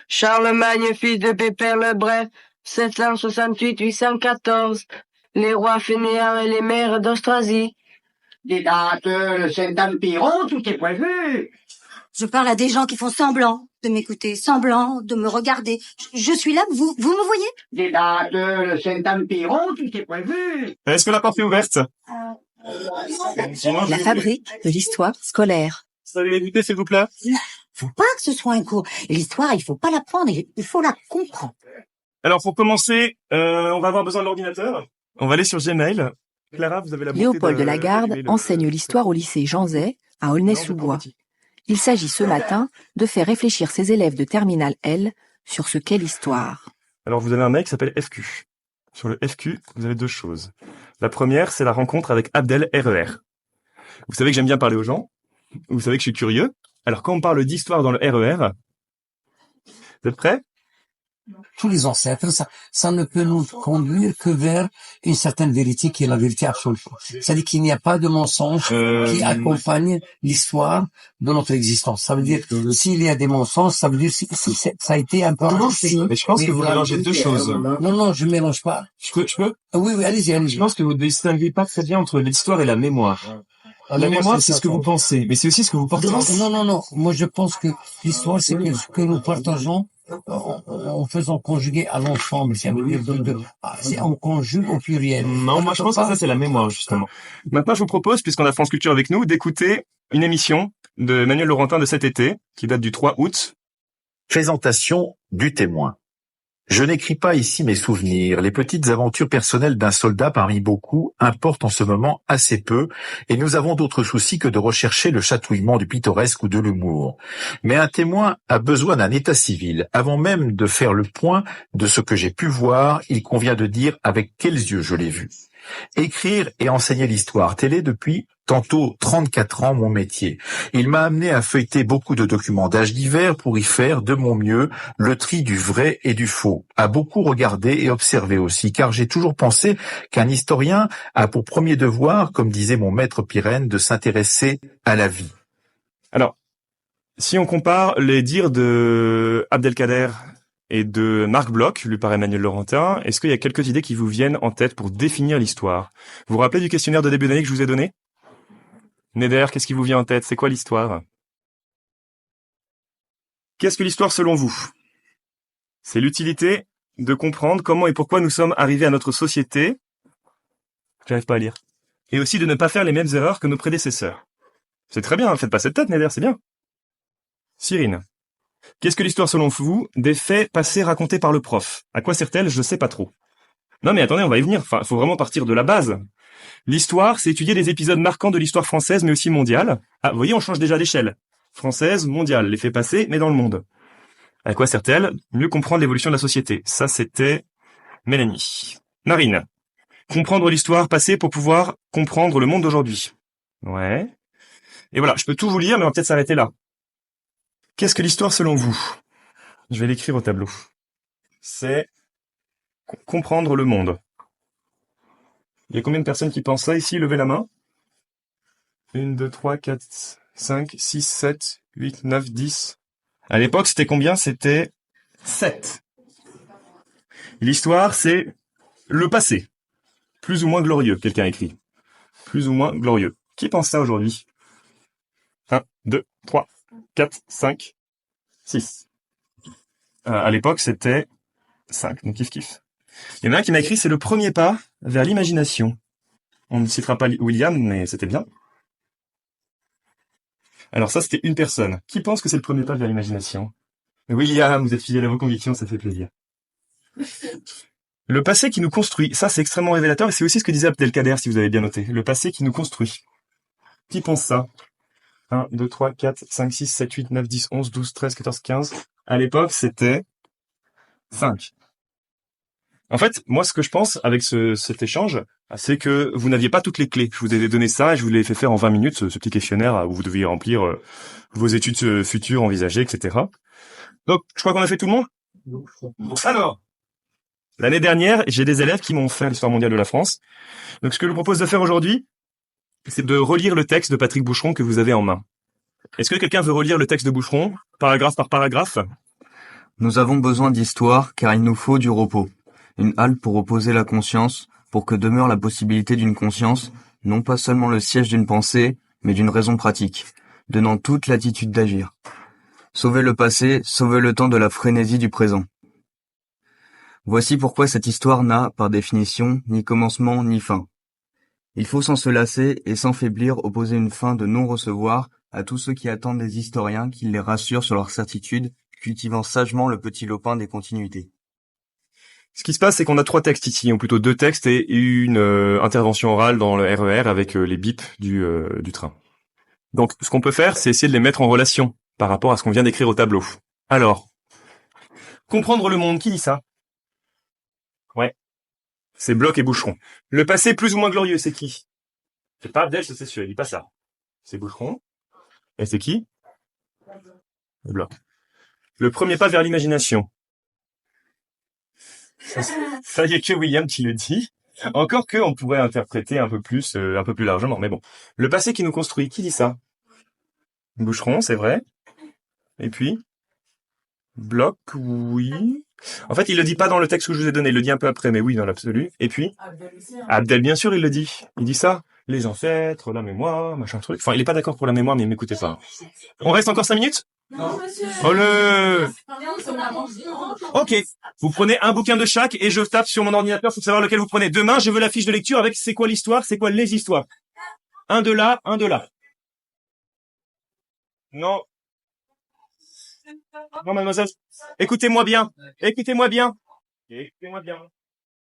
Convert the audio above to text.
Charlemagne, fils de Pépin le Bref, 768-814. Les rois fainéants et les mères d'Austrasie. Des dates, le Saint-Empire, tout est prévu. Je parle à des gens qui font semblant de m'écouter, semblant de me regarder. Je suis là, vous me voyez? Des dates, le Saint-Empire, tout est prévu. Est-ce que la porte est ouverte? La fabrique de l'histoire scolaire. Salut les députés, s'il vous plaît. Faut pas que ce soit un cours. Et l'histoire, il faut pas l'apprendre, il faut la comprendre. Alors pour commencer, on va avoir besoin de l'ordinateur. On va aller sur Gmail. Clara, vous avez la bonté Léopold de Lagarde enseigne l'histoire au lycée Jean Zay à Aulnay-sous-Bois. Il s'agit ce matin de faire réfléchir ses élèves de terminale L sur ce qu'est l'histoire. Alors vous avez un mec qui s'appelle FQ. Sur le FQ, vous avez deux choses. La première, c'est la rencontre avec Abdel RER. Vous savez que j'aime bien parler aux gens. Vous savez que je suis curieux. Alors quand on parle d'histoire dans le RER, vous êtes prêts? Tous les ancêtres, ça ne peut nous conduire que vers une certaine vérité qui est la vérité absolue. C'est-à-dire qu'il n'y a pas de mensonge qui accompagne l'histoire de notre existence. Ça veut dire que s'il y a des mensonges, ça veut dire que ça a été un peu inventé. Mais je pense que vous mélangez deux choses. Non, je mélange pas. Je peux? Oui, allez-y. Je pense que vous ne distinguez pas très bien entre l'histoire et la mémoire. La mémoire, c'est ce que vous pensez, mais c'est aussi ce que vous portez. Non. Moi, je pense que l'histoire, c'est ce que nous partageons en faisant conjuguer à l'ensemble. On conjugue au pluriel. Non, moi, je pense que ça, c'est la mémoire, justement. Maintenant, je vous propose, puisqu'on a France Culture avec nous, d'écouter une émission de Manuel Laurentin de cet été, qui date du 3 août. Présentation du témoin. Je n'écris pas ici mes souvenirs. Les petites aventures personnelles d'un soldat parmi beaucoup importent en ce moment assez peu, et nous avons d'autres soucis que de rechercher le chatouillement du pittoresque ou de l'humour. Mais un témoin a besoin d'un état civil. Avant même de faire le point de ce que j'ai pu voir, il convient de dire avec quels yeux je l'ai vu. Écrire et enseigner l'histoire télé depuis tantôt 34 ans mon métier. Il m'a amené à feuilleter beaucoup de documents d'âge divers pour y faire de mon mieux le tri du vrai et du faux. À beaucoup regarder et observer aussi, car j'ai toujours pensé qu'un historien a pour premier devoir, comme disait mon maître Pirenne, de s'intéresser à la vie. Alors, si on compare les dires de Abdelkader et de Marc Bloch, lu par Emmanuel Laurentin, est-ce qu'il y a quelques idées qui vous viennent en tête pour définir l'histoire? Vous vous rappelez du questionnaire de début d'année que je vous ai donné? Néder, qu'est-ce qui vous vient en tête? C'est quoi l'histoire? Qu'est-ce que l'histoire selon vous? C'est l'utilité de comprendre comment et pourquoi nous sommes arrivés à notre société. J'arrive pas à lire. Et aussi de ne pas faire les mêmes erreurs que nos prédécesseurs. C'est très bien, faites pas cette tête, Néder, c'est bien. Cyrine. Qu'est-ce que l'histoire selon vous? Des faits passés racontés par le prof. À quoi sert-elle? Je sais pas trop. Non mais attendez, on va y venir. Enfin, faut vraiment partir de la base. L'histoire, c'est étudier des épisodes marquants de l'histoire française, mais aussi mondiale. Ah, vous voyez, on change déjà d'échelle. Française, mondiale, les faits passés, mais dans le monde. À quoi sert-elle? Mieux comprendre l'évolution de la société. Ça, c'était Mélanie. Marine. Comprendre l'histoire passée pour pouvoir comprendre le monde d'aujourd'hui. Ouais. Et voilà, je peux tout vous lire, mais on va peut-être s'arrêter là. Qu'est-ce que l'histoire selon vous? Je vais l'écrire au tableau. C'est comprendre le monde. Il y a combien de personnes qui pensent ça ici? Levez la main. 1, 2, 3, 4, 5, 6, 7, 8, 9, 10. À l'époque, c'était combien? C'était 7. L'histoire, c'est le passé. Plus ou moins glorieux, quelqu'un a écrit. Plus ou moins glorieux. Qui pense ça aujourd'hui? 1, 2, 3, 4, 5, 6. À l'époque, c'était 5, donc kiff. Il y en a un qui m'a écrit, c'est le premier pas vers l'imagination. On ne citera pas William, mais c'était bien. Alors ça, c'était une personne. Qui pense que c'est le premier pas vers l'imagination? William, vous êtes fidèle à vos convictions, ça fait plaisir. Le passé qui nous construit, ça c'est extrêmement révélateur, et c'est aussi ce que disait Abdelkader, si vous avez bien noté. Le passé qui nous construit. Qui pense ça? 1, 2, 3, 4, 5, 6, 7, 8, 9, 10, 11, 12, 13, 14, 15. À l'époque, c'était 5. En fait, moi, ce que je pense avec cet échange, c'est que vous n'aviez pas toutes les clés. Je vous ai donné ça et je vous l'ai fait faire en 20 minutes, ce petit questionnaire où vous deviez remplir vos études futures, envisagées, etc. Donc, je crois qu'on a fait tout le monde. Alors, l'année dernière, j'ai des élèves qui m'ont fait l'histoire mondiale de la France. Donc, ce que je vous propose de faire aujourd'hui, c'est de relire le texte de Patrick Boucheron que vous avez en main. Est-ce que quelqu'un veut relire le texte de Boucheron, paragraphe par paragraphe? Nous avons besoin d'histoire car il nous faut du repos. Une halte pour reposer la conscience, pour que demeure la possibilité d'une conscience, non pas seulement le siège d'une pensée, mais d'une raison pratique, donnant toute l'attitude d'agir. Sauver le passé, sauver le temps de la frénésie du présent. Voici pourquoi cette histoire n'a, par définition, ni commencement ni fin. Il faut sans se lasser et sans faiblir opposer une fin de non-recevoir à tous ceux qui attendent des historiens qui les rassurent sur leur certitude, cultivant sagement le petit lopin des continuités. Ce qui se passe, c'est qu'on a 3 textes ici, ou plutôt 2 textes et une intervention orale dans le RER avec les bips du train. Donc, ce qu'on peut faire, c'est essayer de les mettre en relation par rapport à ce qu'on vient d'écrire au tableau. Alors, comprendre le monde, qui dit ça? Ouais. C'est Bloch et Boucheron. Le passé plus ou moins glorieux, c'est qui? C'est pas Abdel, c'est sûr, il dit pas ça. C'est Boucheron. Et c'est qui? Bloch. Le premier pas vers l'imagination. Ça y est que William qui le dit. Encore que on pourrait interpréter un peu plus largement, mais bon. Le passé qui nous construit, qui dit ça? Boucheron, c'est vrai. Et puis Bloch, oui. En fait, il le dit pas dans le texte que je vous ai donné, il le dit un peu après, mais oui, dans l'absolu. Et puis Abdel, bien sûr, il le dit. Il dit ça. Les ancêtres, la mémoire, machin truc. Enfin, il est pas d'accord pour la mémoire, mais m'écoutez pas. On reste encore 5 minutes? Non, monsieur. Oh le... Ok. Vous prenez un bouquin de chaque et je tape sur mon ordinateur pour savoir lequel vous prenez. Demain, je veux la fiche de lecture avec c'est quoi l'histoire, c'est quoi les histoires. Un de là, un de là. Non. Non, mademoiselle. Écoutez-moi bien. Écoutez-moi bien. Écoutez-moi bien.